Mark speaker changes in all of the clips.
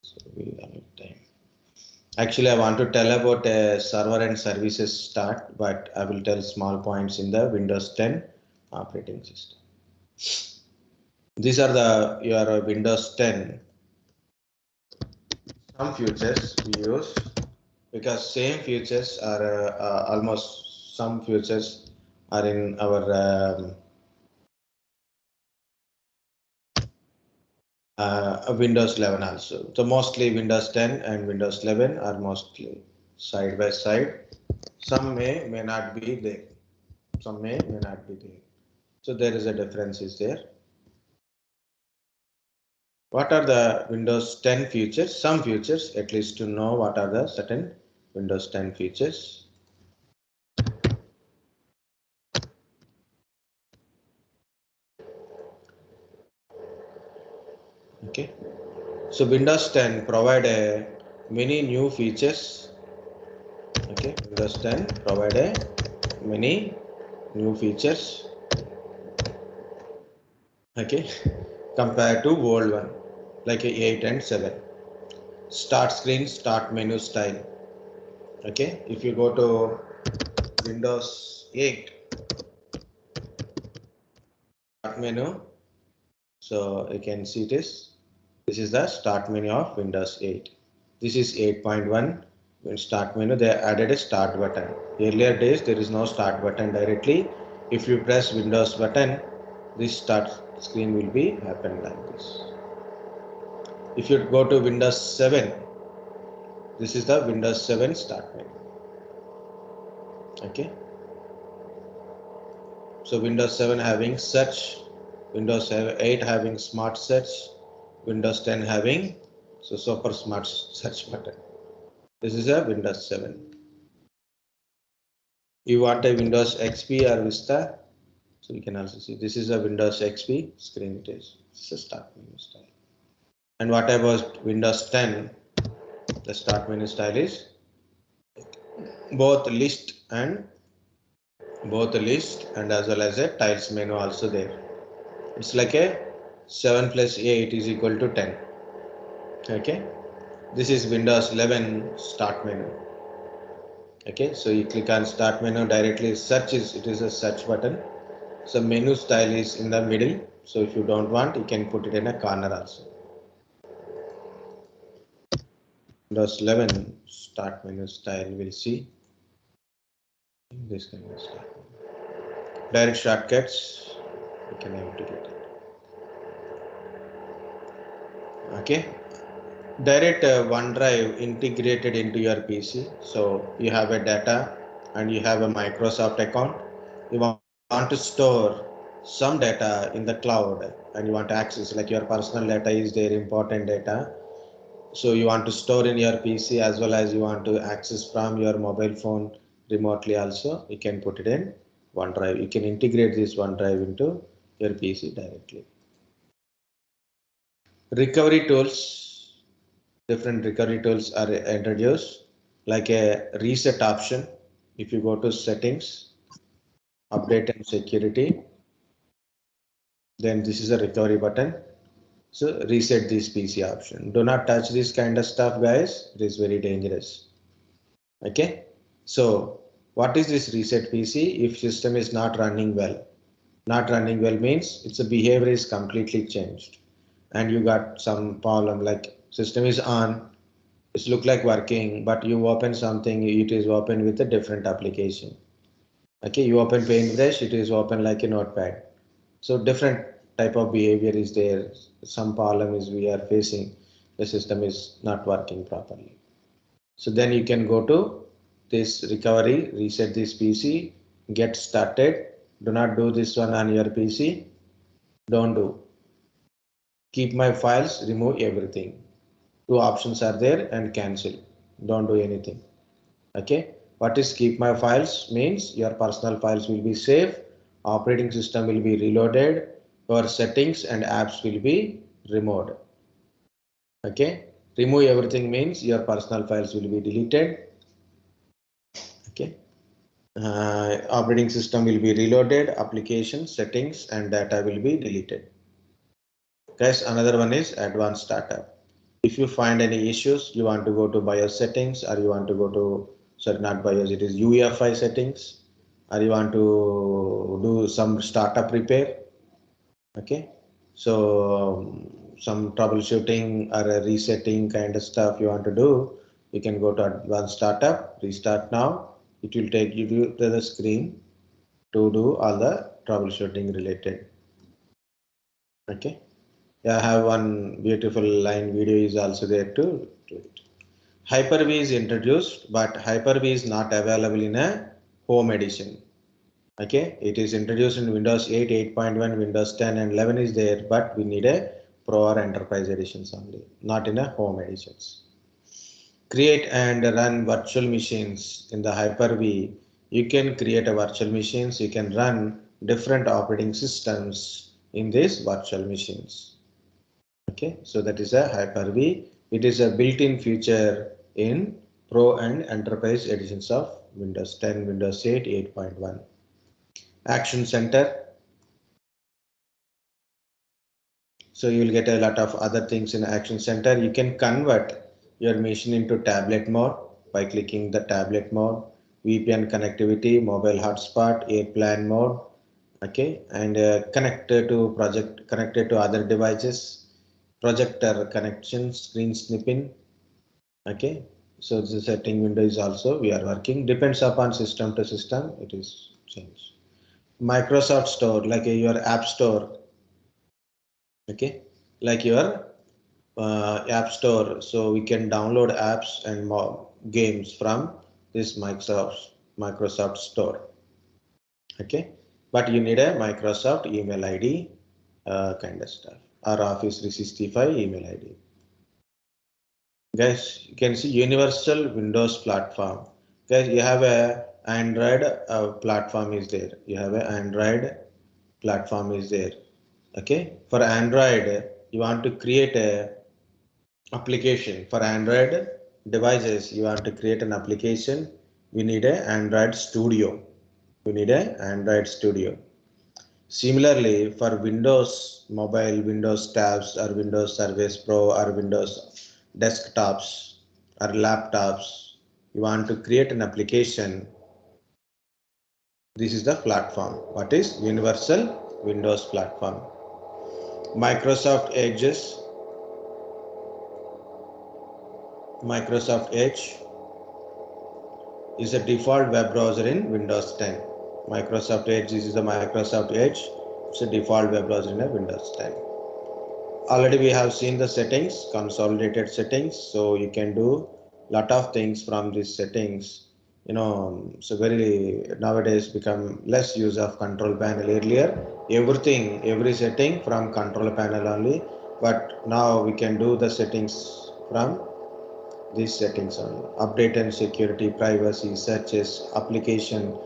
Speaker 1: So we'll have time. Actually, I want to tell about a server and services start, but I will tell small points in the Windows 10 operating system. These are the your Windows 10. Some features we use because same features are almost some features are in our Windows 11 also. So mostly Windows 10 and Windows 11 are mostly side by side. Some may not be there. Some may not be there. So there is a difference is there. What are the Windows 10 features? Some features, at least to know what are the certain Windows 10 features. Okay. So Windows 10 provide a many new features. Okay. Windows 10 provide a many new features. Okay. Compared to old one like a 8 and 7. Start screen, start menu style. Okay. If you go to Windows 8 start menu, so you can see this. This is the start menu of Windows 8. This is 8.1. When start menu, they added a start button. Earlier days, there is no start button directly. If you press Windows button, this start screen will be happen like this. If you go to Windows 7, this is the Windows 7 start menu. Okay. So Windows 7 having search, Windows 8 having smart search, Windows 10 having so super smart search button. This is a Windows 7. You want a Windows XP or Vista? So you can also see this is a Windows XP screen it is. This is a start menu style. And what about Windows 10? The start menu style is both list and as well as a tiles menu also there. It's like a 7 plus 8 is equal to 10. Okay. This is Windows 11 start menu. Okay. So you click on start menu directly search it is a search button. So menu style is in the middle. So if you don't want, you can put it in a corner also. Windows 11 start menu style we'll see this kind of stuff. Direct shortcuts we can able to get it. Okay. Direct OneDrive integrated into your PC. So you have a data and you have a Microsoft account. You want to store some data in the cloud and you want to access like your personal data is there, important data. So you want to store in your PC as well as you want to access from your mobile phone remotely also. You can put it in OneDrive. You can integrate this OneDrive into your PC directly. Recovery tools, different recovery tools are introduced like a reset option. If you go to settings, update and security, then this is a recovery button. So reset this PC option. Do not touch this kind of stuff, guys. It is very dangerous. Okay. So what is this reset PC? If system is not running well, not running well means its behavior is completely changed and you got some problem like system is on, it's look like working, but you open something, it is open with a different application. Okay, you open paintbrush, it is open like a notepad. So different type of behavior is there. Some problem is we are facing, the system is not working properly. So then you can go to this recovery, reset this PC, get started. Do not do this one on your PC. Don't do. Keep my files, remove everything. Two options are there and cancel. Don't do anything. Okay. What is keep my files means your personal files will be safe. Operating system will be reloaded. Your settings and apps will be removed. Okay. Remove everything means your personal files will be deleted. Okay. Operating system will be reloaded, application settings and data will be deleted. Guys, another one is advanced startup. If you find any issues, you want to go to BIOS settings, or you want to go to, sorry, not BIOS, it is UEFI settings, or you want to do some startup repair. Okay, so some troubleshooting or a resetting kind of stuff you want to do, you can go to advanced startup, restart now. It will take you to the screen to do all the troubleshooting related. Okay, yeah, I have one beautiful line video is also there to do it. Hyper-V is introduced, but Hyper-V is not available in a home edition. Okay, it is introduced in Windows 8, 8.1, Windows 10 and 11 is there, but we need a Pro or Enterprise editions only, not in a home editions. Create and run virtual machines in the Hyper-V. You can create a virtual machines, you can run different operating systems in these virtual machines. Okay, so that is a Hyper-V. It is a built-in feature in Pro and Enterprise editions of Windows 10, Windows 8, 8.1. Action Center. So you will get a lot of other things in Action Center. You can convert your machine into tablet mode by clicking the tablet mode, VPN connectivity, mobile hotspot, airplane mode, okay, and connected to other devices, projector connection, screen snipping, okay. So the setting window is also we are working, depends upon system to system, it is changed. Microsoft Store, like your App Store, okay, like your App Store, so we can download apps and more games from this Microsoft Store. Okay, but you need a Microsoft email ID kind of stuff, or Office 365 email ID. Guys, you can see Universal Windows Platform. Guys, you have a Android platform is there. You have a Android platform is there. Okay, for Android, you want to create a application for Android devices. You want to create an application, we need a Android Studio. We need a Android Studio. Similarly, for Windows Mobile, Windows Tabs, or Windows Service Pro, or Windows desktops or laptops, you want to create an application. This is the platform. What is Universal Windows Platform? Microsoft Edges, Microsoft Edge is a default web browser in Windows 10. Microsoft Edge, this is the Microsoft Edge. It's a default web browser in a Windows 10. Already we have seen the settings, consolidated settings. So you can do lot of things from these settings. You know, so very nowadays become less use of control panel. Earlier, every setting from control panel only. But now we can do the settings from these settings only. Update and security, privacy, searches, application,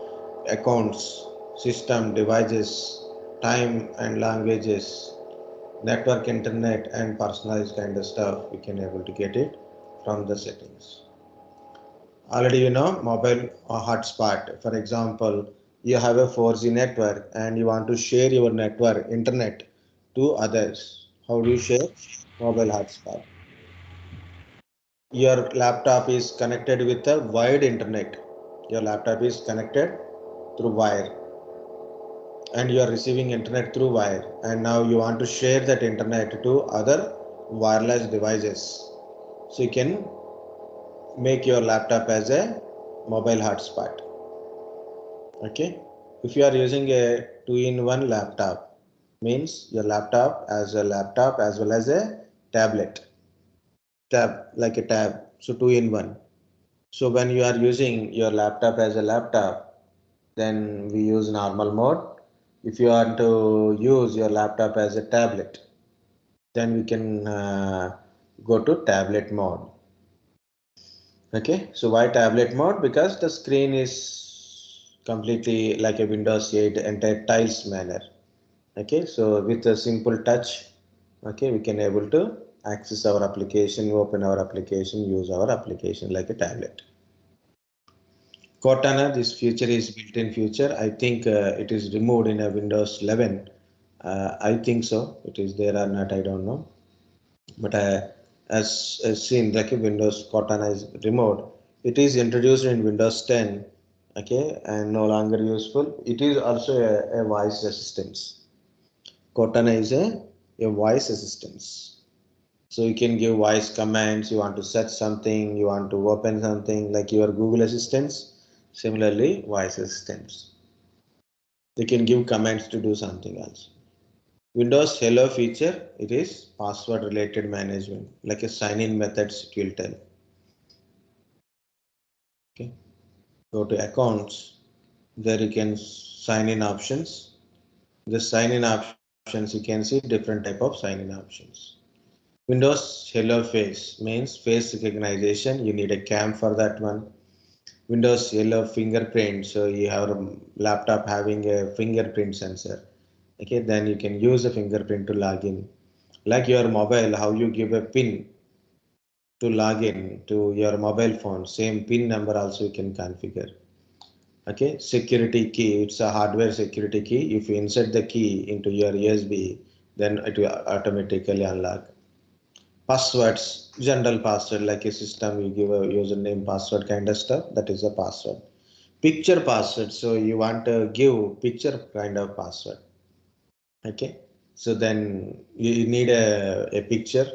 Speaker 1: accounts, system, devices, time and languages, network, internet, and personalized kind of stuff. We can able to get it from the settings. Already you know mobile hotspot. For example, you have a 4G network and you want to share your network internet to others. How do you share? Mobile hotspot. Your laptop is connected with a wired internet. Your laptop is connected through wire and you are receiving internet through wire, and now you want to share that internet to other wireless devices. So you can make your laptop as a mobile hotspot. Okay, if you are using a two-in-one laptop, means your laptop as well as a tablet, like a tab, so two-in-one. So when you are using your laptop as a laptop, then we use normal mode. If you want to use your laptop as a tablet, then we can go to tablet mode. Okay, so why tablet mode? Because the screen is completely like a Windows 8 entire tiles manner. Okay, so with a simple touch, okay, we can able to access our application, open our application, use our application like a tablet. Cortana, this feature is built-in feature. I think it is removed in a Windows 11. I think so. It is there or not, I don't know. But as seen like a Windows Cortana remote. It is introduced in Windows 10, okay, and no longer useful. It is also a voice assistance. Cortana is a voice assistance. So you can give voice commands, you want to search something, you want to open something like your Google Assistants. Similarly, voice assistants. They can give commands to do something else. Windows Hello feature, it is password related management, like a sign-in methods it will tell. Okay. Go to accounts. There you can sign in options. The sign in options you can see different type of sign in options. Windows Hello Face means face recognition. You need a cam for that one. Windows Hello Fingerprint. So you have a laptop having a fingerprint sensor. Okay, then you can use a fingerprint to log in. Like your mobile, how you give a pin to log in to your mobile phone, same pin number also you can configure. Okay, security key, it's a hardware security key. If you insert the key into your USB, then it will automatically unlock. Passwords, general password like a system, you give a username, password kind of stuff, that is a password. Picture password, so you want to give picture kind of password. Okay, so then you need a picture,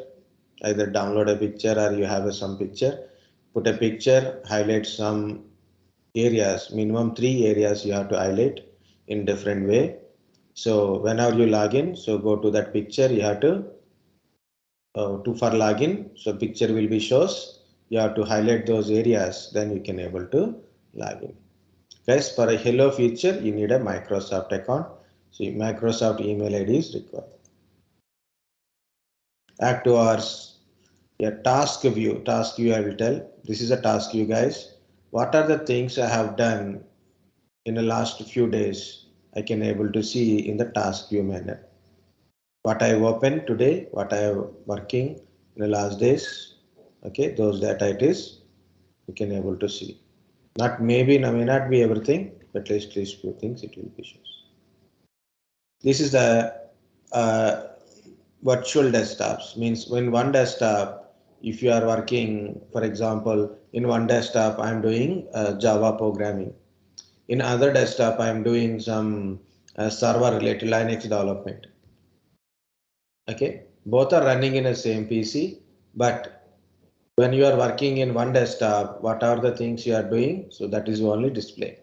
Speaker 1: either download a picture or you have some picture, put a picture, highlight some areas, minimum 3 areas you have to highlight in different way. So whenever you log in, so go to that picture, you have to for login, so picture will be shows, you have to highlight those areas, then you can able to log in. Guys, for a hello feature, you need a Microsoft account. So Microsoft email ID is required. Active hours, a task view I will tell. This is a task view, guys. What are the things I have done in the last few days? I can able to see in the task view manner. What I have opened today, what I have working in the last days. Okay, those data it is, you can able to see. Not maybe, may not be everything, but at least few things it will be shows. This is the virtual desktops. Means when one desktop, if you are working, for example, in one desktop, I am doing Java programming. In other desktop, I am doing some server related Linux development. Okay, both are running in the same PC, but when you are working in one desktop, what are the things you are doing? So that is only display.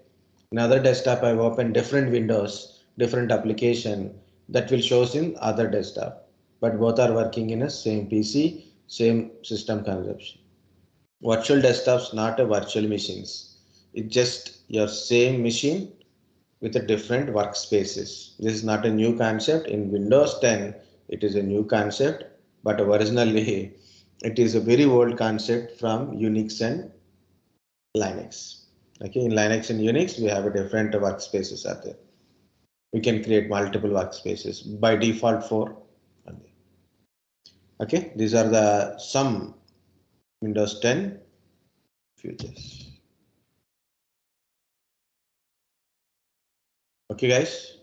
Speaker 1: In other desktop, I've opened different windows, different application that will shows in other desktop, but both are working in a same PC, same system consumption. Virtual desktops not a virtual machines. It's just your same machine with a different workspaces. This is not a new concept. In Windows 10, it is a new concept, but originally it is a very old concept from Unix and Linux. Okay, in Linux and Unix, we have a different workspaces are there. We can create multiple workspaces by default four. Okay, these are the some Windows 10 features. Okay, guys,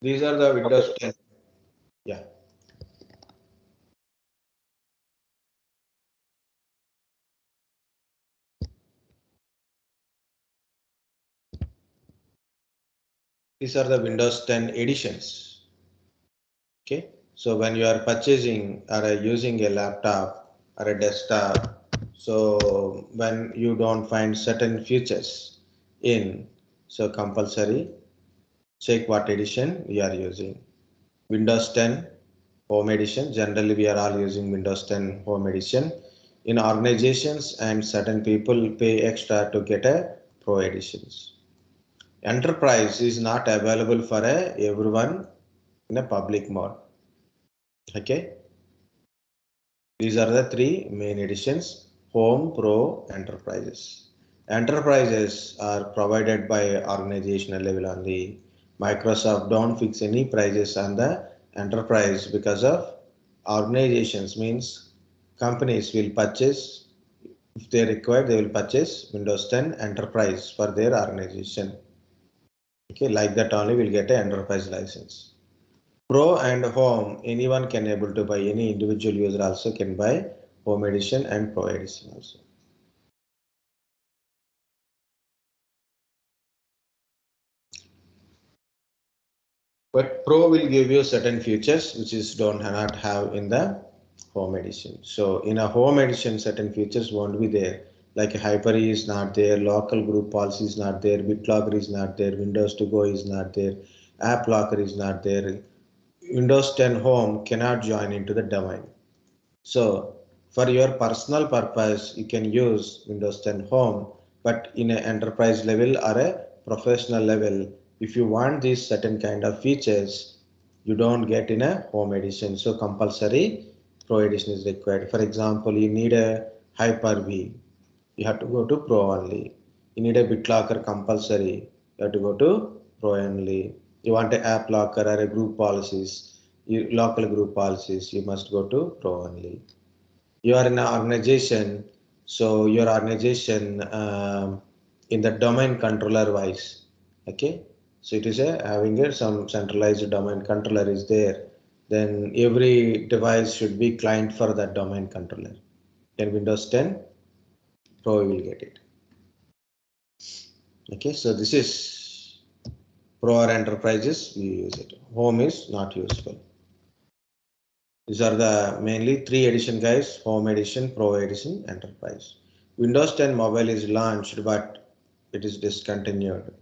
Speaker 1: these are the Windows 10. Yeah, these are the Windows 10 editions. Okay, so when you are purchasing or using a laptop or a desktop, so when you don't find certain features in, so compulsory check what edition we are using. Windows 10 Home Edition. Generally, we are all using Windows 10 Home Edition. In organizations and certain people pay extra to get a Pro editions. Enterprise is not available for everyone in a public mode. Okay, these are the three main editions: Home, Pro, Enterprises. Enterprises are provided by organizational level only. Microsoft don't fix any prices on the enterprise because of organizations means companies will purchase, if they require they will purchase Windows 10 Enterprise for their organization. Okay, like that only will get an enterprise license. Pro and Home, anyone can able to buy, any individual user also can buy Home Edition and Pro Edition also. But Pro will give you certain features which is don't not have in the Home Edition. So in a Home Edition, certain features won't be there. Like HyperV is not there, local group policy is not there, BitLocker is not there, Windows to Go is not there, App Locker is not there. Windows 10 Home cannot join into the domain. So for your personal purpose, you can use Windows 10 Home, but in an enterprise level or a professional level, if you want these certain kind of features, you don't get in a Home edition. So compulsory Pro edition is required. For example, you need a Hyper-V, you have to go to Pro only. You need a BitLocker compulsory, you have to go to Pro only. You want a app locker or a group policies, local group policies, you must go to Pro only. You are in an organization, so your organization in the domain controller wise, okay, so it is a having a some centralized domain controller is there, then every device should be client for that domain controller. In Windows 10 Pro you will get it. Okay, so this is Pro or enterprises we use it. Home is not useful. These are the mainly three edition guys: Home Edition, Pro Edition, Enterprise. Windows 10 Mobile is launched, but it is discontinued.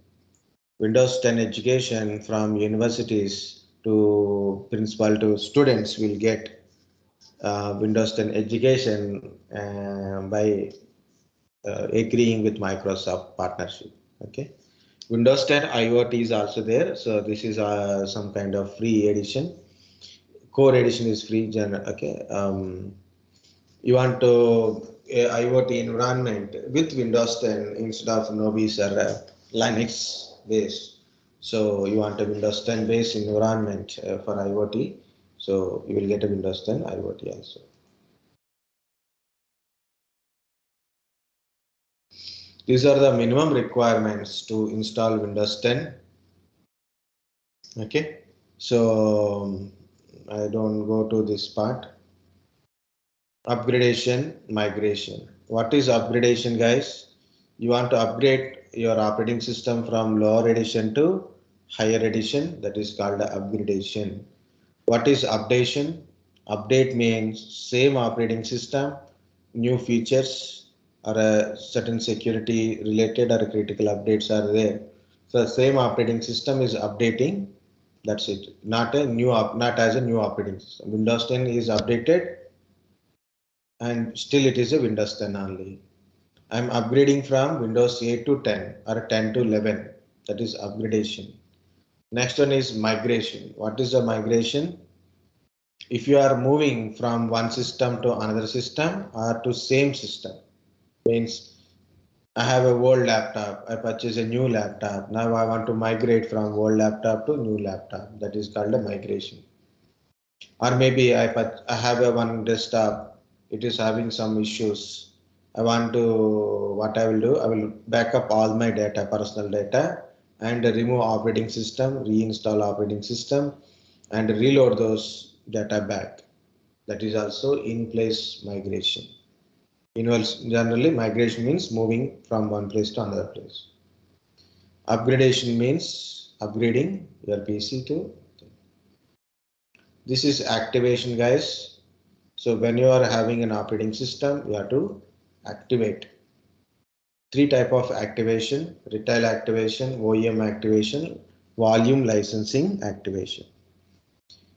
Speaker 1: Windows 10 education from universities to principal to students will get Windows 10 education by agreeing with Microsoft partnership. Okay. Windows 10 IoT is also there. So this is some kind of free edition. Core edition is free. Okay. You want to IoT environment with Windows 10 instead of Nobis or Linux based. So you want a Windows 10 based environment for IoT. So you will get a Windows 10 IoT also. These are the minimum requirements to install Windows 10. Okay. So I don't go to this part. Upgradation, migration. What is upgradation, guys? You want to upgrade your operating system from lower edition to higher edition. That is called upgradation. What is updation? Update means same operating system, new features or a certain security related or critical updates are there. So same operating system is updating. That's it. Not a new not as a new operating system. Windows 10 is updated and still it is a Windows 10 only. I'm upgrading from Windows 8 to 10 or 10 to 11. That is upgradation. Next one is migration. What is the migration? If you are moving from one system to another system or to same system, means I have a old laptop, I purchase a new laptop. Now I want to migrate from old laptop to new laptop. That is called a migration. Or maybe I have a one desktop, it is having some issues. I want to, what I will do, I will back up all my data, personal data, and remove operating system, reinstall operating system, and reload those data back. That is also in place migration. Generally, migration means moving from one place to another place. Upgradation means upgrading your PC to. This is activation, guys. So when you are having an operating system, you have to activate. Three type of activation: retail activation, OEM activation, volume licensing activation.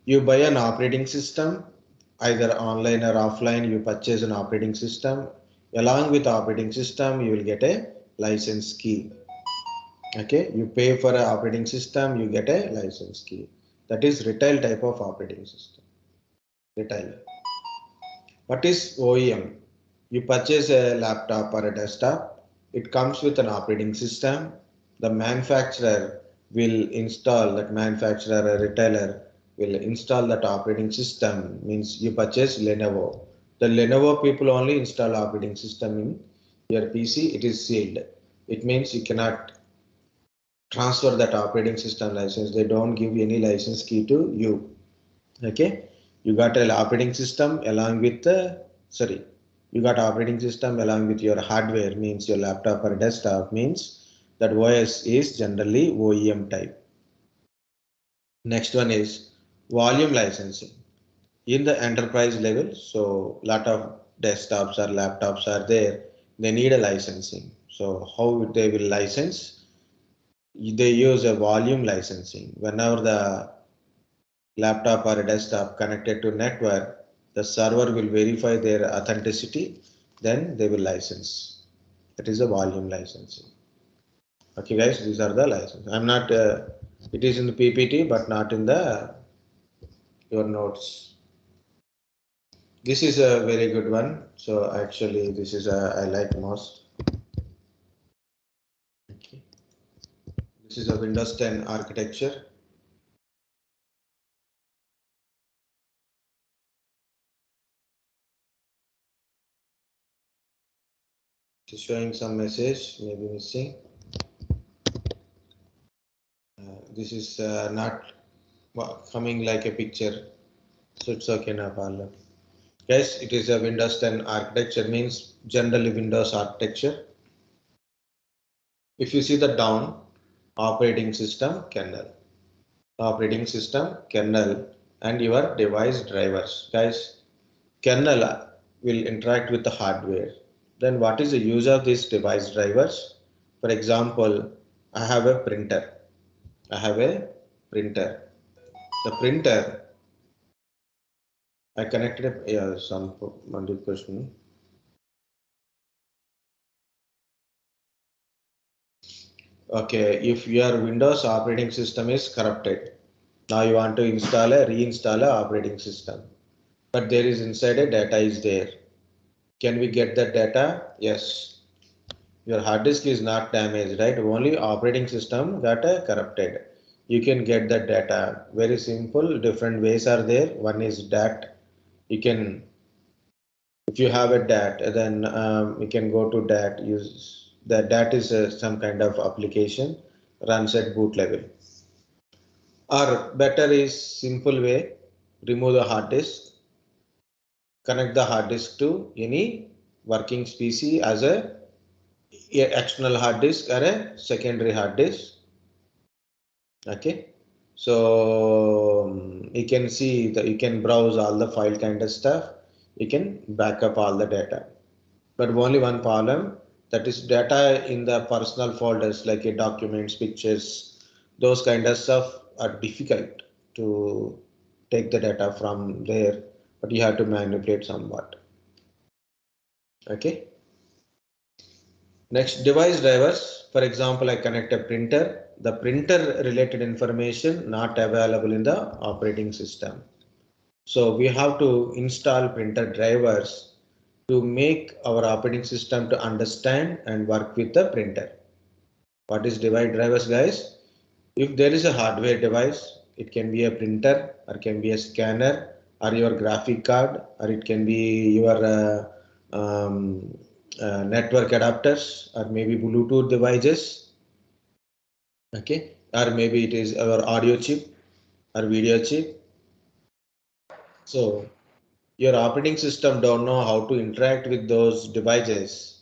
Speaker 1: You buy an operating system, either online or offline, you purchase an operating system. Along with operating system, you will get a license key. Okay, you pay for an operating system, you get a license key. That is retail type of operating system. Retail. What is OEM? You purchase a laptop or a desktop, it comes with an operating system. The manufacturer will install, that manufacturer or retailer will install that operating system. Means you purchase Lenovo. The Lenovo people only install operating system in your PC, it is sealed. It means you cannot transfer that operating system license. They don't give any license key to you. Okay, you got an operating system along with the, sorry, you got operating system along with your hardware, means your laptop or desktop, means that OS is generally OEM type. Next one is volume licensing. In the enterprise level, so lot of desktops or laptops are there, they need a licensing. So how they will license? They use a volume licensing. Whenever the laptop or a desktop connected to network, the server will verify their authenticity, then they will license. That is a volume licensing. Okay, guys, these are the license. I'm not, it is in the PPT, but not in the your notes. This is a very good one. So actually, this is a I like most. Okay. This is a Windows 10 architecture. It's showing some message, maybe missing. This is not coming like a picture, so it's okay, no problem. Yes, it is a Windows 10 architecture, means generally Windows architecture. If you see the down, operating system kernel, and your device drivers. Guys, kernel will interact with the hardware. Then what is the use of these device drivers? For example, I have a printer. I have a printer. The printer, I connected a, yeah, some one question. Okay, if your Windows operating system is corrupted, now you want to reinstall a operating system, but there is inside a data is there. Can we get that data? Yes. Your hard disk is not damaged, right? Only operating system got corrupted. You can get that data. Very simple. Different ways are there. One is dat. You can, if you have a dat, then you can go to dat. Use that. Dat is some kind of application runs at boot level. Or better is simple way. Remove the hard disk. Connect the hard disk to any working PC as a external hard disk or a secondary hard disk. Okay, so you can see that you can browse all the file kind of stuff. You can back up all the data, but only one problem, that is data in the personal folders like documents, pictures, those kind of stuff are difficult to take the data from there, but you have to manipulate somewhat. Okay. Next, device drivers. For example, I connect a printer. The printer related information not available in the operating system. So we have to install printer drivers to make our operating system to understand and work with the printer. What is device drivers, guys? If there is a hardware device, it can be a printer or can be a scanner or your graphic card, or it can be your network adapters or maybe Bluetooth devices. Okay, or maybe it is our audio chip or video chip. So your operating system don't know how to interact with those devices.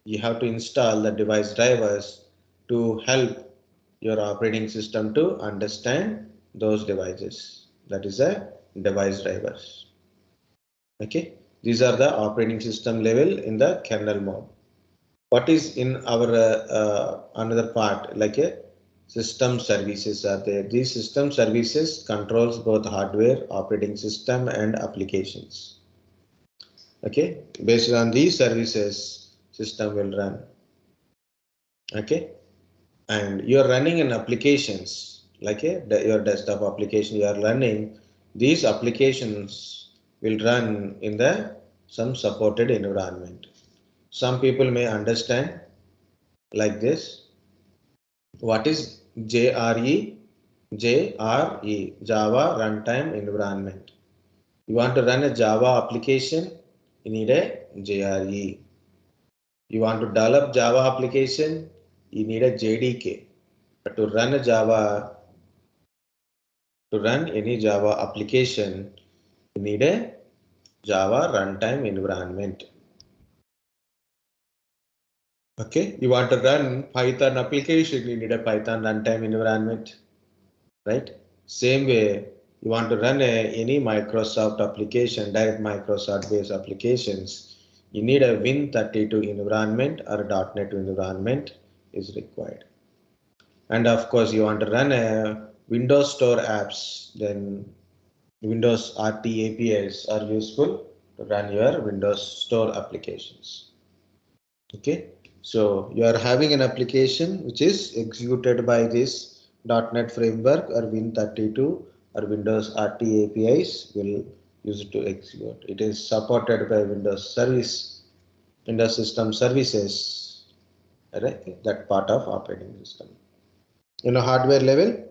Speaker 1: You have to install the device drivers to help your operating system to understand those devices. That is a device drivers. Okay, these are the operating system level in the kernel mode. What is in our another part like a system services are there. These system services controls both hardware, operating system and applications. Okay, based on these services system will run. Okay, and you are running in applications like your desktop application you are running, these applications will run in the some supported environment. Some people may understand like this. What is JRE? JRE, Java Runtime Environment. You want to run a Java application, you need a JRE. You want to develop Java application, you need a JDK. But to run a Java To run any Java application, you need a Java runtime environment. Okay, you want to run Python application, you need a Python runtime environment, right? Same way, you want to run any Microsoft application, direct Microsoft based applications, you need a Win32 environment or a .NET environment is required. And of course, you want to run a Windows Store apps, then Windows RT APIs are useful to run your Windows Store applications. Okay, so you are having an application which is executed by this .NET framework or Win32 or Windows RT APIs will use it to execute. It is supported by Windows System Services, right? That part of operating system. Hardware level,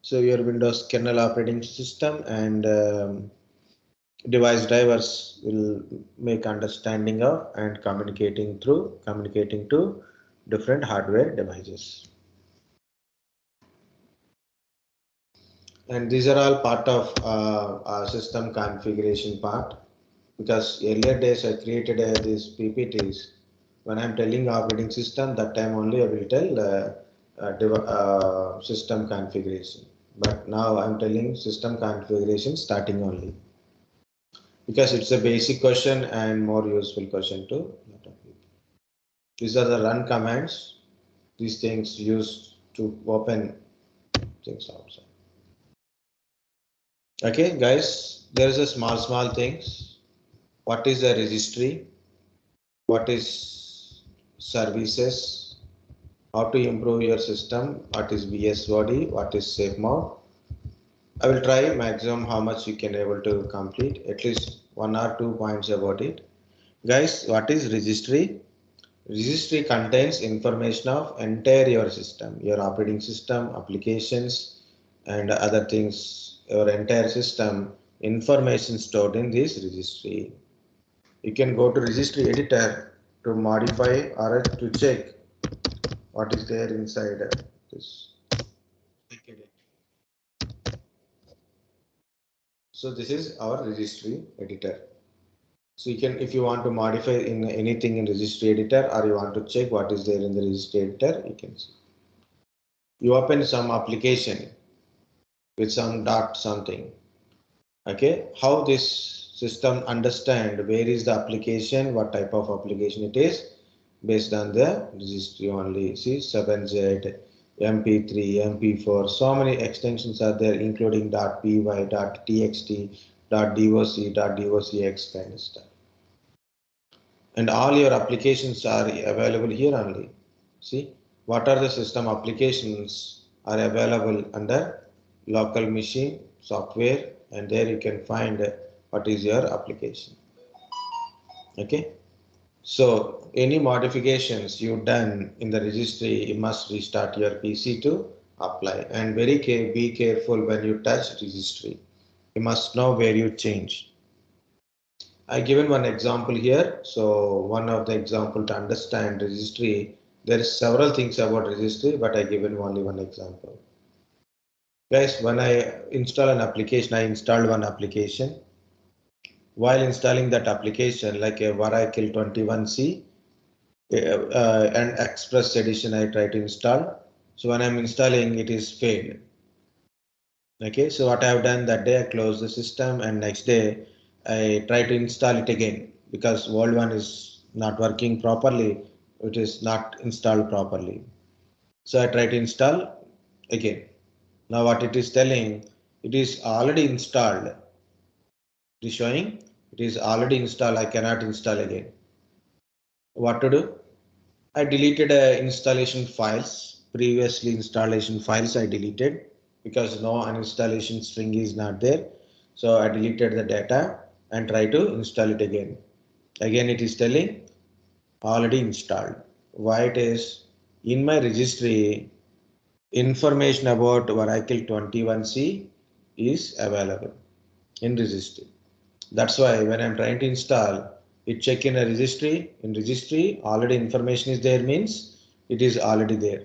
Speaker 1: so your Windows kernel operating system and device drivers will make understanding of and communicating to different hardware devices. And these are all part of our system configuration part, because earlier days I created these PPTs. When I'm telling operating system, that time only I will tell system configuration. But now I'm telling system configuration starting only, because it's a basic question and more useful question to a lot of people. These are the run commands, these things used to open things outside. Okay, guys, there is a small things. What is a registry? What is services? How to improve your system? What is BSOD? What is safe mode? I will try maximum how much you can able to complete, at least 1 or 2 points about it. Guys, what is registry? Registry contains information of entire your system, your operating system, applications, and other things, your entire system, information stored in this registry. You can go to registry editor to modify or to check what is there inside this. So this is our registry editor. So you can, if you want to modify in anything in registry editor, or you want to check what is there in the registry editor, you can see. You open some application with some dot something. Okay, how this system understand where is the application, what type of application it is, based on the registry only. See 7z, mp3, mp4, so many extensions are there, including .py, .txt, .doc, .docx kind of stuff. And all your applications are available here only. See what are the system applications are available under local machine software, and there you can find what is your application. Okay, so any modifications you done in the registry, you must restart your PC to apply, and be careful when you touch registry. You must know where you change. I given one example here. So one of the example to understand registry, there is several things about registry, but I given only one example. Guys, when I install an application, I installed one application. While installing that application, like a Oracle 21C and Express Edition, I try to install. So when I'm installing, it is failed. Okay, so what I have done that day, I close the system, and next day I try to install it again, because old one is not working properly. It is not installed properly. So I try to install again. Now what it is telling, it is already installed. It is showing it is already installed. I cannot install again. What to do? I deleted installation files. Previously installation files I deleted, because no uninstallation string is not there. So I deleted the data and try to install it again. Again it is telling already installed. Why it is? In my registry, information about Oracle 21C is available in registry. That's why when I'm trying to install, it check in a registry. In registry, already information is there, means it is already there.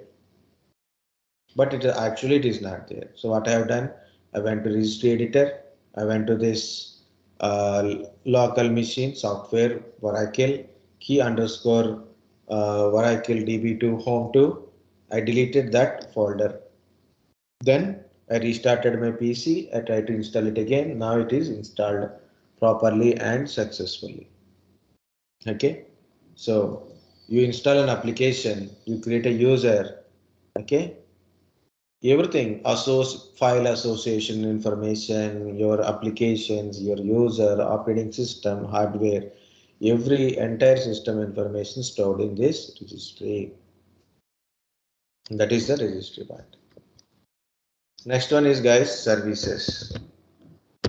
Speaker 1: But it actually it is not there. So what I have done, I went to registry editor. I went to this local machine software Oracle key underscore Oracle DB2 home 2. I deleted that folder. Then I restarted my PC. I tried to install it again. Now it is installed properly and successfully. Okay. So you install an application, you create a user. Okay. Everything, file association information, your applications, your user, operating system, hardware, every entire system information stored in this registry. That is the registry part. Next one is guys services.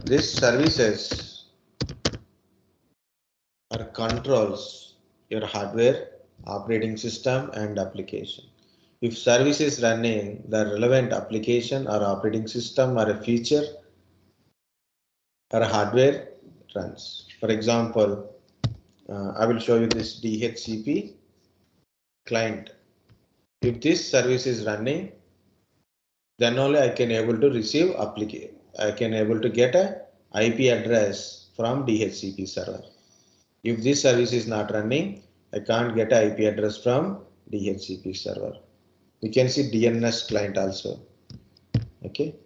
Speaker 1: These services are controls your hardware, operating system and application. If service is running, the relevant application or operating system or a feature or hardware runs. For example, I will show you this DHCP client. If this service is running, then only I can able to receive application. I can able to get a IP address from DHCP server. If this service is not running, I can't get a IP address from DHCP server. We can see DNS client also. Okay.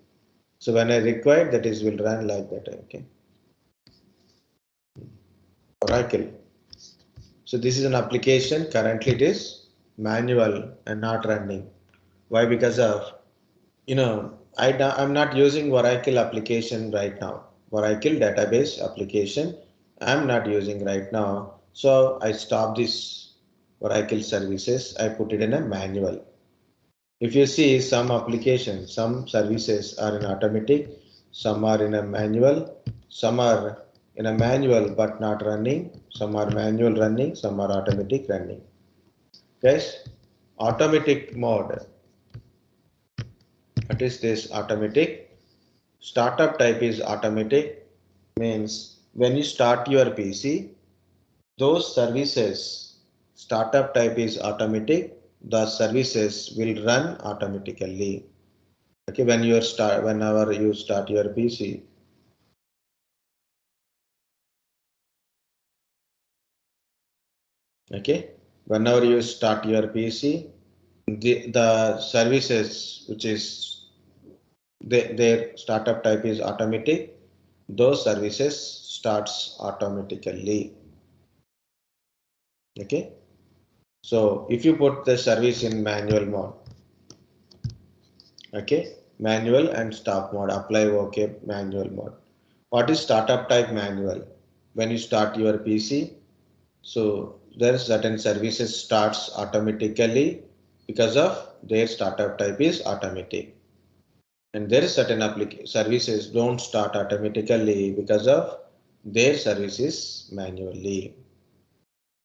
Speaker 1: So when I require, that is will run like that. Okay. Oracle. So this is an application. Currently it is manual and not running. Why? Because of, I'm not using Oracle application right now. Oracle database application I'm not using right now. So I stop this Oracle services. I put it in a manual. If you see some applications, some services are in automatic, some are in a manual, some are in a manual but not running, some are manual running, some are automatic running. Guys, automatic mode. What is this automatic? Startup type is automatic, means when you start your PC, those services, startup type is automatic, the services will run automatically. Okay, whenever you start your PC. Okay, whenever you start your PC, the services which is their startup type is automatic, those services starts automatically. Okay, so if you put the service in manual mode, okay, manual and stop mode, apply OK manual mode. What is startup type manual? When you start your PC, so there certain services starts automatically because of their startup type is automatic. And there is certain services don't start automatically because of their services manually.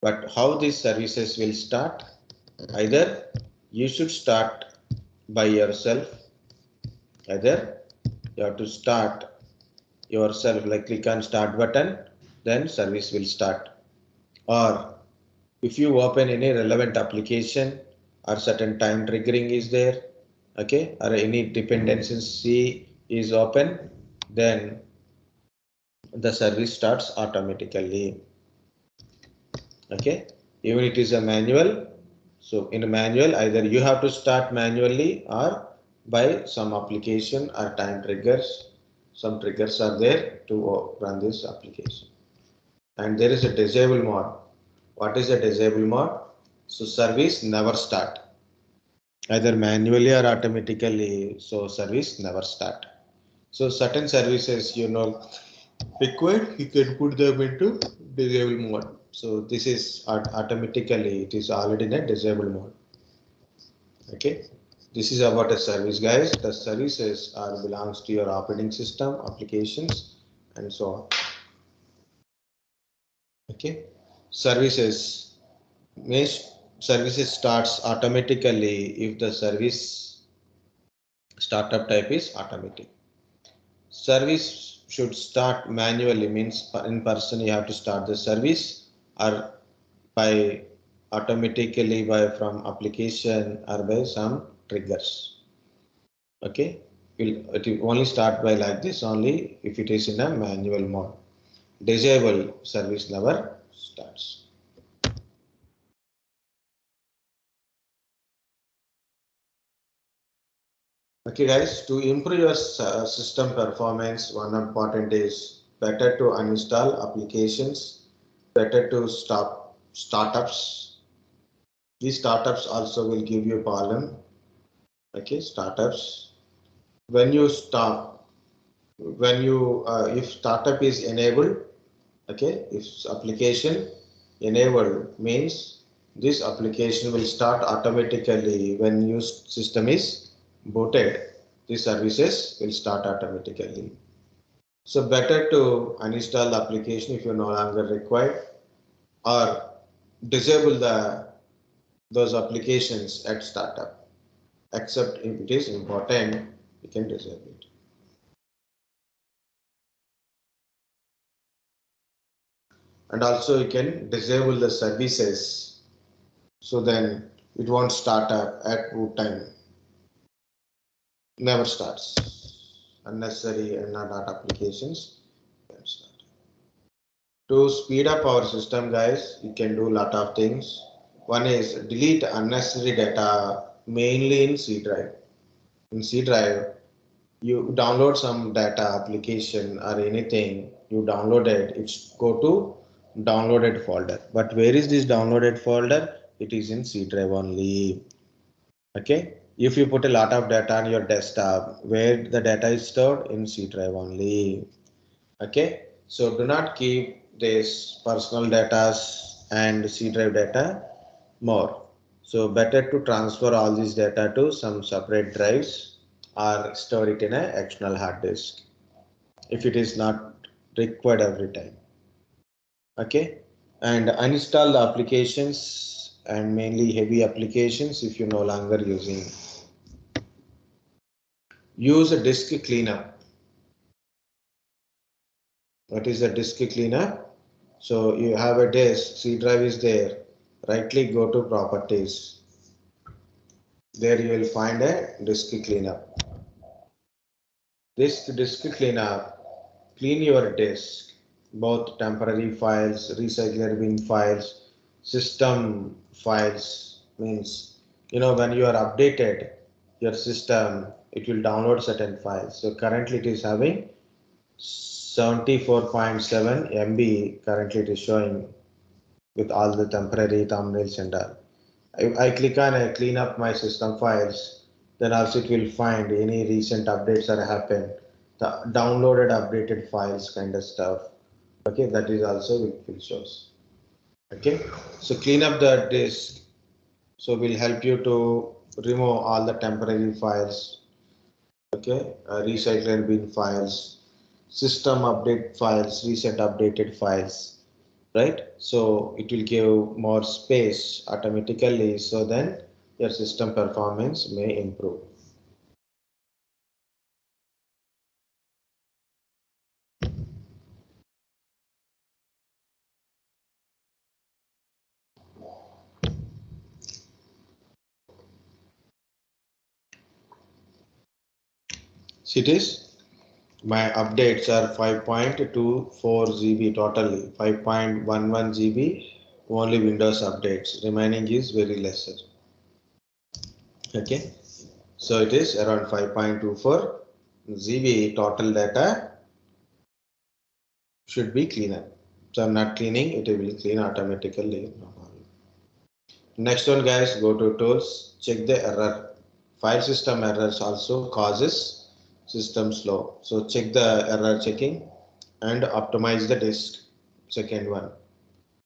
Speaker 1: But how these services will start? Either you should start by yourself, either you have to start yourself, like click on start button, then service will start. Or if you open any relevant application or certain time triggering is there, okay, or any dependency is open, then the service starts automatically. Okay, even it is a manual. So in a manual, either you have to start manually or by some application or time triggers. Some triggers are there to run this application. And there is a disable mode. What is a disable mode? So service never start, either manually or automatically. So service never start. So certain services, required, you can put them into disable mode. So this is automatically, it is already in a disable mode. Okay. This is about a service, guys. The services are belongs to your operating system, applications, and so on. Okay. Services means services starts automatically if the service startup type is automatic. Service should start manually, means in person you have to start the service, or by automatically by from application or by some triggers. Okay. it will only start by like this only if it is in a manual mode. Disable service never starts. Okay guys, to improve your system performance, one important is better to uninstall applications, better to stop startups. These startups also will give you problem. Okay, startups. When you stop, if startup is enabled, okay, if application enabled means this application will start automatically when new system is booted. The services will start automatically. So better to uninstall the application if you no longer required, or disable those applications at startup. Except if it is important, you can disable it. And also you can disable the services, so then it won't start up at boot time. Never starts. Unnecessary and not applications can start. To speed up our system, guys, you can do a lot of things. One is delete unnecessary data, mainly in C drive. In C drive, you download some data application or anything you downloaded, it's go to downloaded folder. But where is this downloaded folder? It is in C drive only. Okay. If you put a lot of data on your desktop, where the data is stored in C drive only. Okay. So do not keep this personal data and C drive data more. So better to transfer all this data to some separate drives or store it in an external hard disk if it is not required every time. Okay. And uninstall the applications and mainly heavy applications if you're no longer using. Use a disk cleanup. What is a disk cleanup? So you have a disk, C drive is there. Right click, go to properties. There you will find a disk cleanup. This disk cleanup, clean your disk, both temporary files, recycler bin files, system files. Means, when you are updated your system, it will download certain files. So currently it is having 74.7 MB currently it is showing with all the temporary thumbnails and all. I click on clean up my system files, then also it will find any recent updates that happen, the downloaded updated files kind of stuff. Okay, that is also will shows. Okay, so clean up the disk. So will help you to remove all the temporary files. Okay, recycler bin files, system update files, reset updated files, right? So it will give more space automatically, so then your system performance may improve. See this, my updates are 5.24 GB totally, 5.11 GB only Windows updates, remaining is very lesser. Okay, so it is around 5.24 GB total data should be cleaner. So I'm not cleaning, it will clean automatically. Next one, guys, go to tools, check the error. File system errors also causes system slow. So check the error checking and optimize the disk. Second one.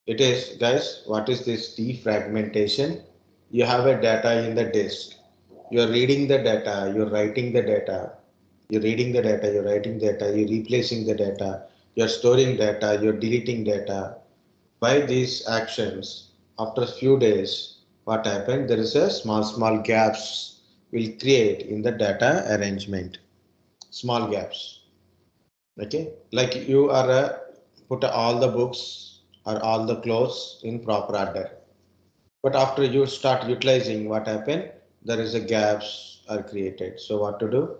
Speaker 1: It is, guys, what is this defragmentation? You have a data in the disk. You are reading the data, you're writing the data, you're reading the data, you're writing data, you're replacing the data, you're storing data, you're deleting data. By these actions, after a few days, what happened? There is a small gaps will create in the data arrangement. Small gaps. Okay, like you are put all the books or all the clothes in proper order. But after you start utilizing, what happened? There is a gaps are created. So what to do?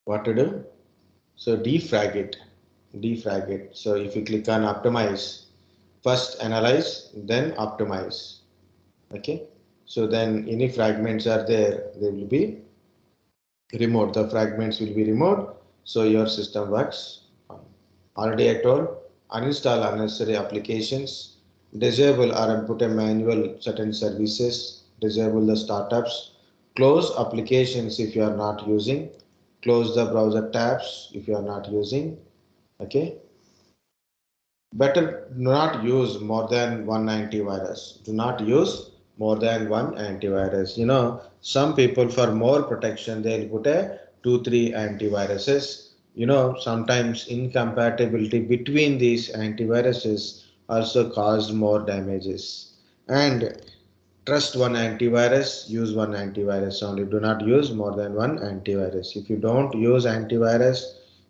Speaker 1: what to do? So defrag it, defrag it. So if you click on optimize, first analyze, then optimize. Okay. So then any fragments are there, they will be removed. The fragments will be removed. So your system works fine. Already I told, uninstall unnecessary applications, disable or input a manual certain services, disable the startups, close applications if you are not using, close the browser tabs if you are not using. Okay. Better do not use more than one antivirus. Do not use more than one antivirus. You know, some people for more protection they'll put a two, three antiviruses. You know, sometimes incompatibility between these antiviruses also caused more damages. And trust one antivirus, use one antivirus only. Do not use more than one antivirus. If you don't use antivirus,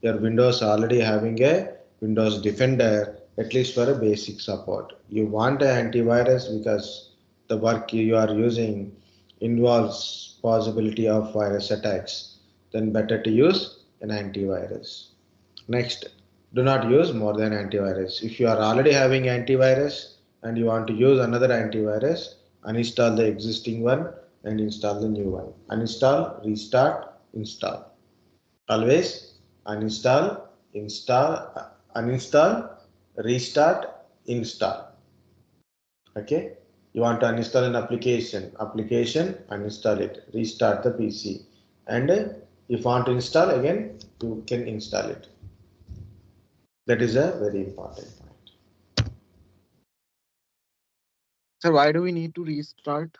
Speaker 1: your Windows already having a Windows Defender, at least for a basic support. You want an antivirus because the work you are using involves possibility of virus attacks. Then better to use an antivirus. Next, do not use more than antivirus. If you are already having antivirus and you want to use another antivirus, uninstall the existing one and install the new one. Uninstall, restart, install. Always uninstall, install, uninstall, restart, install. Okay. You want to uninstall an application, uninstall it, restart the PC. And if you want to install again, you can install it. That is a very important point.
Speaker 2: So why do we need to restart?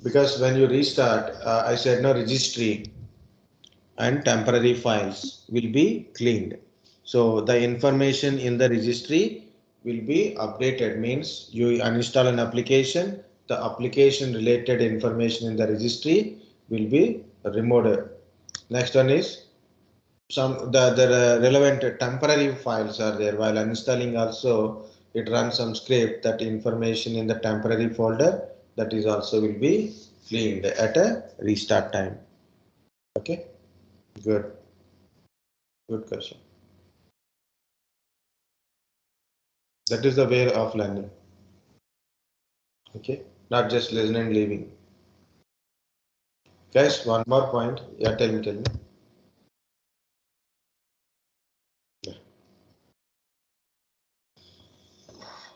Speaker 1: Because when you restart, I said no, registry and temporary files will be cleaned. So the information in the registry will be updated, means you uninstall an application, the application related information in the registry will be removed. Next one is the relevant temporary files are there. While uninstalling also it runs some script, that information in the temporary folder, that is also will be cleaned at a restart time. Okay, good, good question. That is the way of learning. Okay, not just listen and leaving. Guys, one more point. Yeah, tell me. Yeah.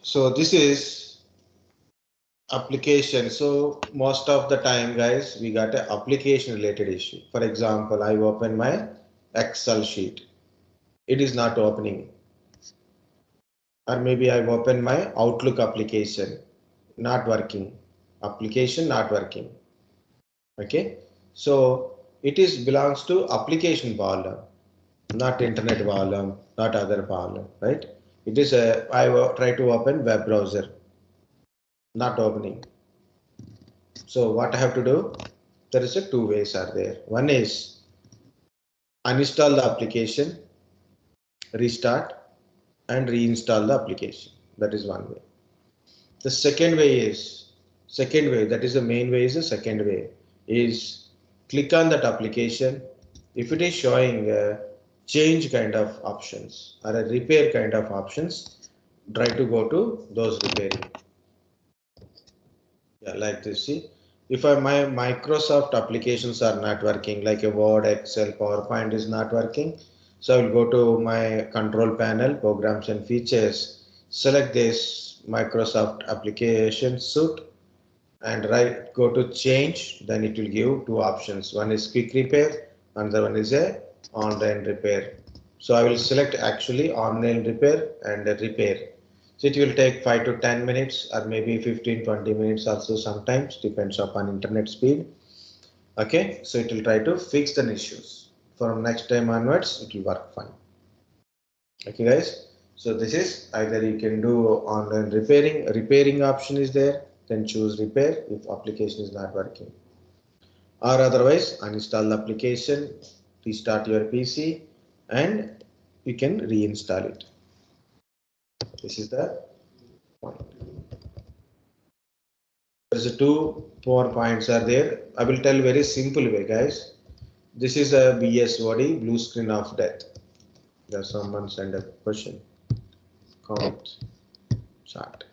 Speaker 1: So this is application. So most of the time, guys, we got a application related issue. For example, I open my Excel sheet. It is not opening. Or maybe I open my Outlook application. Not working. Application not working. Okay. So it is belongs to application problem, not internet volume, not other volume, right? It is a, I try to open web browser, not opening. So what I have to do? There is a two ways are there. One is uninstall the application, restart and reinstall the application. That is one way. The second way, that is the main way, is the second way is click on that application. If it is showing a change kind of options or a repair kind of options, try to go to those repairing. Yeah, like this. See, if my Microsoft applications are not working, like a Word, Excel, PowerPoint is not working, so I will go to my control panel, programs and features, select this Microsoft application suite, and right go to change. Then it will give two options. One is quick repair, another one is a online repair. So I will select actually online repair and repair. So it will take 5 to 10 minutes or maybe 15-20 minutes also, sometimes depends upon internet speed. Okay, so it will try to fix the issues. From next time onwards, it will work fine. Okay, guys. So this is either you can do online repairing. Repairing option is there. Then choose repair if application is not working. Or otherwise, uninstall the application, restart your PC, and you can reinstall it. This is the point. There's a two more points are there. I will tell very simple way, guys. This is a BSOD, blue screen of death. There's someone send a question, comment, chat.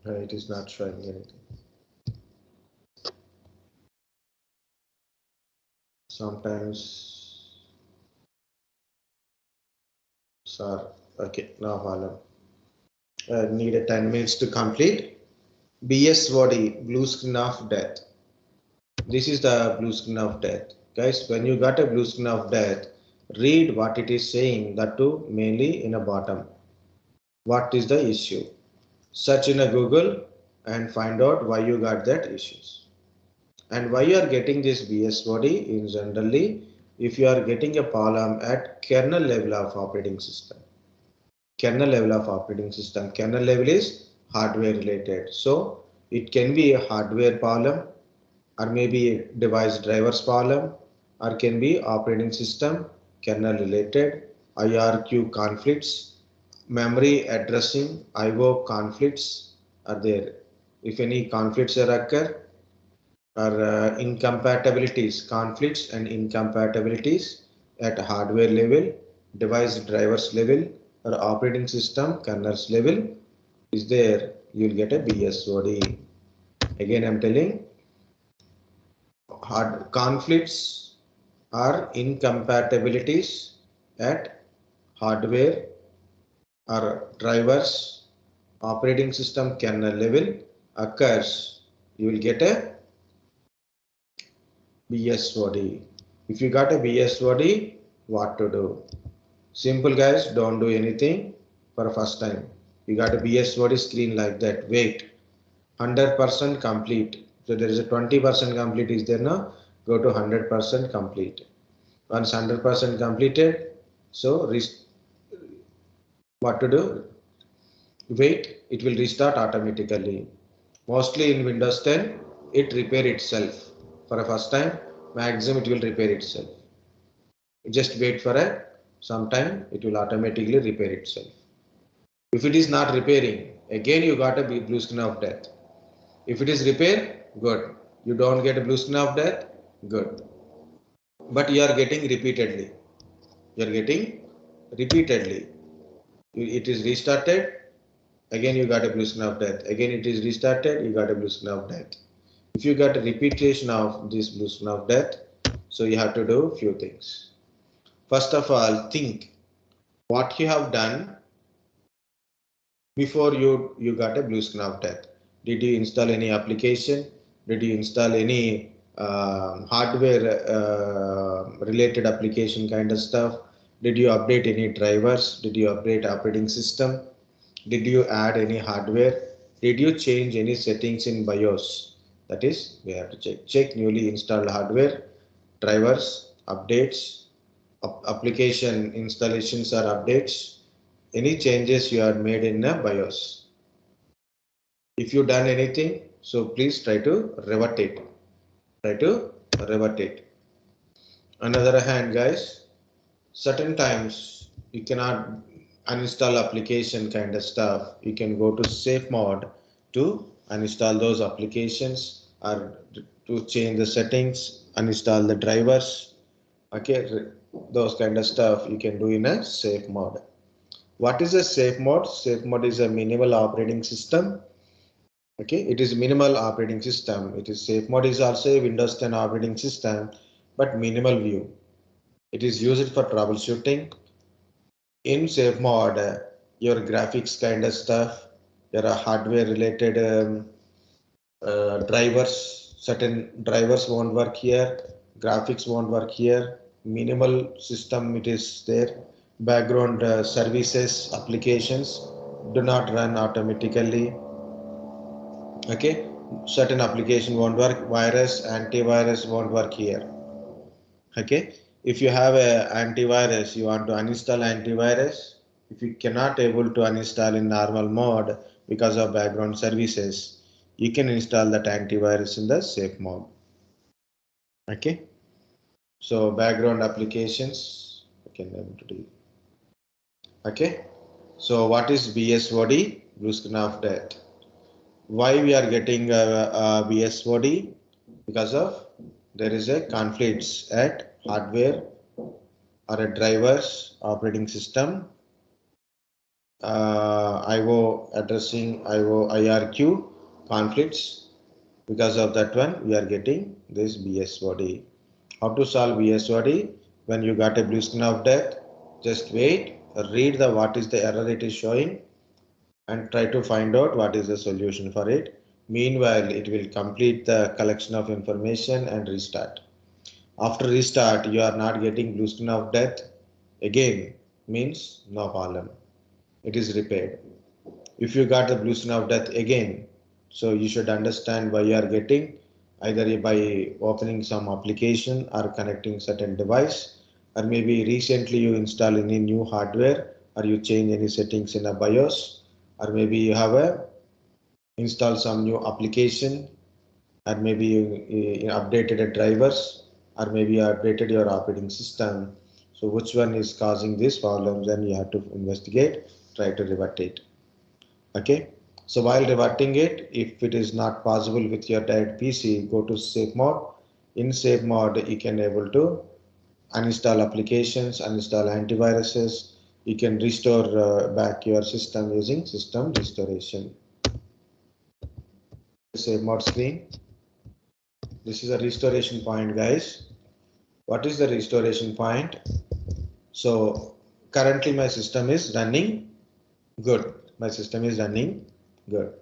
Speaker 1: It is not showing anything. Sometimes, sir, okay, no problem. Need a 10 minutes to complete. BSOD, blue screen of death. This is the blue screen of death. Guys, when you got a blue screen of death, read what it is saying, that too mainly in a bottom. What is the issue? Search in a Google and find out why you got that issues. And why you are getting this BSOD in generally, if you are getting a problem at kernel level of operating system. Kernel level of operating system. Kernel level is hardware related. So it can be a hardware problem, or maybe device drivers problem, or can be operating system kernel related, IRQ conflicts, memory addressing, IO conflicts are there. If any conflicts occur, or incompatibilities, conflicts and incompatibilities at hardware level, device drivers level, or operating system kernels level is there, you'll get a BSOD. Again, I'm telling, hard conflicts or incompatibilities at hardware or drivers operating system kernel level occurs, you will get a BSOD. If you got a BSOD, what to do? Simple guys, don't do anything for first time. You got a BSOD screen like that. Wait, 100% complete. So there is a 20% complete is there now. Go to 100% complete. Once 100% completed, so what to do? Wait, it will restart automatically. Mostly in Windows 10, it repair itself. For a first time, maximum it will repair itself. Just wait for some time, it will automatically repair itself. If it is not repairing, again you got a blue screen of death. If it is repair, good. You don't get a blue screen of death, good. But you are getting repeatedly. You are getting repeatedly. It is restarted, again you got a blue screen of death. Again it is restarted, you got a blue screen of death. If you got a repetition of this blue screen of death, so you have to do few things. First of all, think what you have done before you got a blue screen of death. Did you install any application? Did you install any hardware related application kind of stuff? Did you update any drivers? Did you update operating system? Did you add any hardware? Did you change any settings in BIOS? That is, we have to check. Check newly installed hardware, drivers, updates, application installations or updates, any changes you have made in a BIOS. If you done anything, so please try to revert it. Try to revert it. On the other hand, guys, certain times you cannot uninstall application kind of stuff. You can go to safe mode to uninstall those applications or to change the settings, uninstall the drivers. Okay, those kind of stuff you can do in a safe mode. What is a safe mode? Safe mode is a minimal operating system. Okay, it is minimal operating system. It is safe mode is also a Windows 10 operating system, but minimal view. It is used for troubleshooting. In safe mode, your graphics kind of stuff, your hardware related drivers, certain drivers won't work here, graphics won't work here, minimal system it is there, background services, applications do not run automatically. Okay, certain application won't work, virus, antivirus won't work here. Okay, if you have a antivirus, you want to uninstall antivirus, if you cannot able to uninstall in normal mode because of background services, you can install that antivirus in the safe mode. Okay, so background applications I can able to do. Okay, so what is BSOD? Blue screen of death. Why we are getting BSOD? Because of there is a conflicts at hardware or a driver's operating system IO addressing IO IRQ conflicts. Because of that one, we are getting this BSOD. How to solve BSOD? When you got a blue screen of death, just wait, read the what is the error it is showing, and try to find out what is the solution for it. Meanwhile, it will complete the collection of information and restart. After restart, you are not getting blue screen of death again, means no problem. It is repaired. If you got the blue screen of death again, so you should understand why you are getting, either by opening some application or connecting certain device, or maybe recently you install any new hardware, or you change any settings in a BIOS, or maybe you have a install some new application, or maybe you updated a drivers, or maybe you updated your operating system. So which one is causing this problem? Then you have to investigate, try to revert it. Okay, so while reverting it, if it is not possible with your direct PC, go to safe mode. In safe mode, you can able to uninstall applications, uninstall antiviruses. You can restore back your system using system restoration. Safe mode screen. This is a restoration point, guys. What is the restoration point? So currently my system is running good. My system is running good.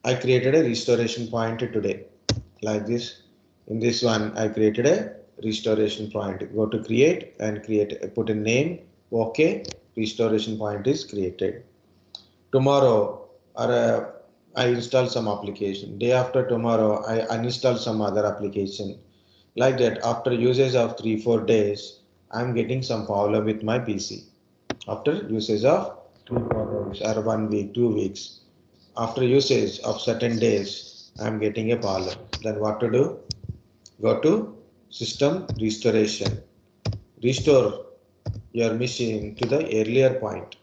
Speaker 1: I created a restoration point today like this. In this one, I created a restoration point. Go to create and create, put a name. Okay, restoration point is created. Tomorrow, or I install some application. Day after tomorrow, I uninstall some other application. Like that, after usage of 3-4 days, I'm getting some problem with my PC. After usage of 3-4 days or 1 week, 2 weeks, after usage of certain days, I'm getting a problem. Then what to do? Go to system restoration. Restore your machine to the earlier point.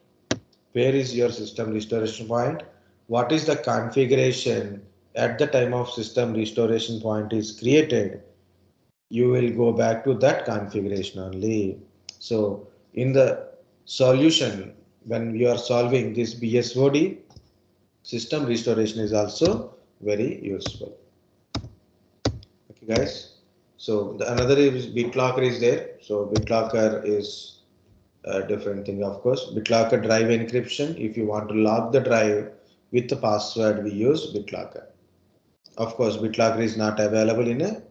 Speaker 1: Where is your system restoration point? What is the configuration at the time of system restoration point is created? You will go back to that configuration only. So in the solution, when you are solving this BSOD, system restoration is also very useful. Okay, guys. So the another is BitLocker is there. So BitLocker is a different thing, of course. BitLocker drive encryption. If you want to lock the drive with the password, we use BitLocker. Of course, BitLocker is not available in a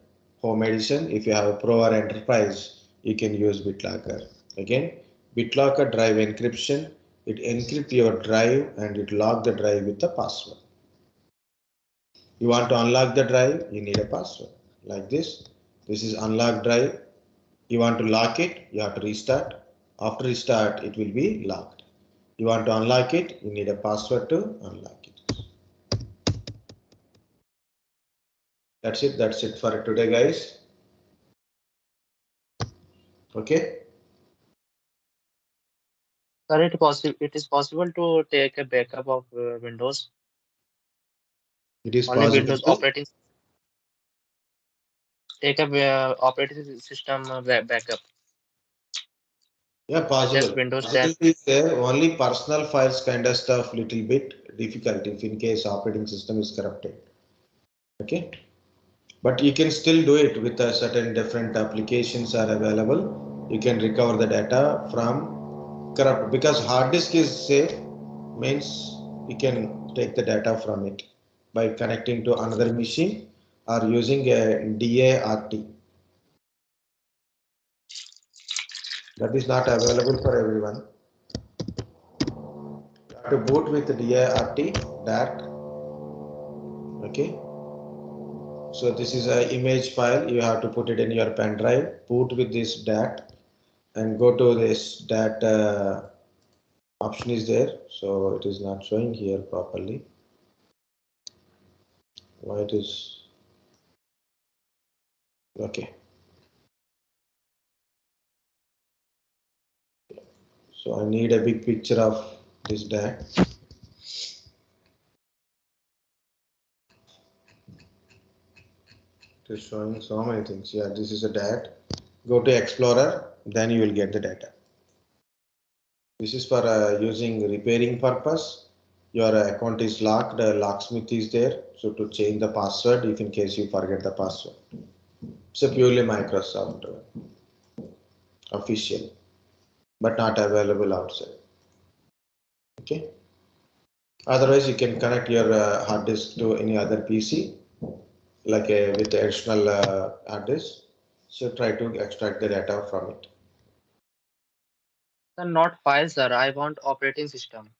Speaker 1: home edition. If you have a Pro or Enterprise, you can use BitLocker. Again, BitLocker drive encryption. It encrypt your drive and it lock the drive with the password. You want to unlock the drive, you need a password. Like this. This is unlock drive. You want to lock it, you have to restart. After restart, it will be locked. You want to unlock it, you need a password to unlock it. That's it. That's it for today, guys. Okay.
Speaker 3: Sir, it is possible to take a backup of Windows,
Speaker 1: It is
Speaker 3: only
Speaker 1: possible
Speaker 3: Windows
Speaker 1: to.
Speaker 3: operating, take a operating system backup,
Speaker 1: Yeah,
Speaker 3: such as
Speaker 1: possible.
Speaker 3: Windows 10.
Speaker 1: Possibility is there. Only personal files kind of stuff little bit difficult if in case operating system is corrupted. Okay. But you can still do it with a certain different applications are available. You can recover the data from corrupt because hard disk is safe means you can take the data from it by connecting to another machine or using a DART. That is not available for everyone. You have to boot with DART. Okay. So this is a image file. You have to put it in your pen drive. Boot with this DAT and go to this DAT option is there. So it is not showing here properly. Why it is okay. So I need a big picture of this DAT. It is showing so many things. Yeah, this is a DAT. Go to Explorer, then you will get the data. This is for using repairing purpose. Your account is locked, locksmith is there. So to change the password, if in case you forget the password. It's a purely Microsoft official, but not available outside. Okay. Otherwise, you can connect your hard disk to any other PC, like with the additional hard disk. So try to extract the data from it.
Speaker 3: Sir, not file, sir. I want operating system.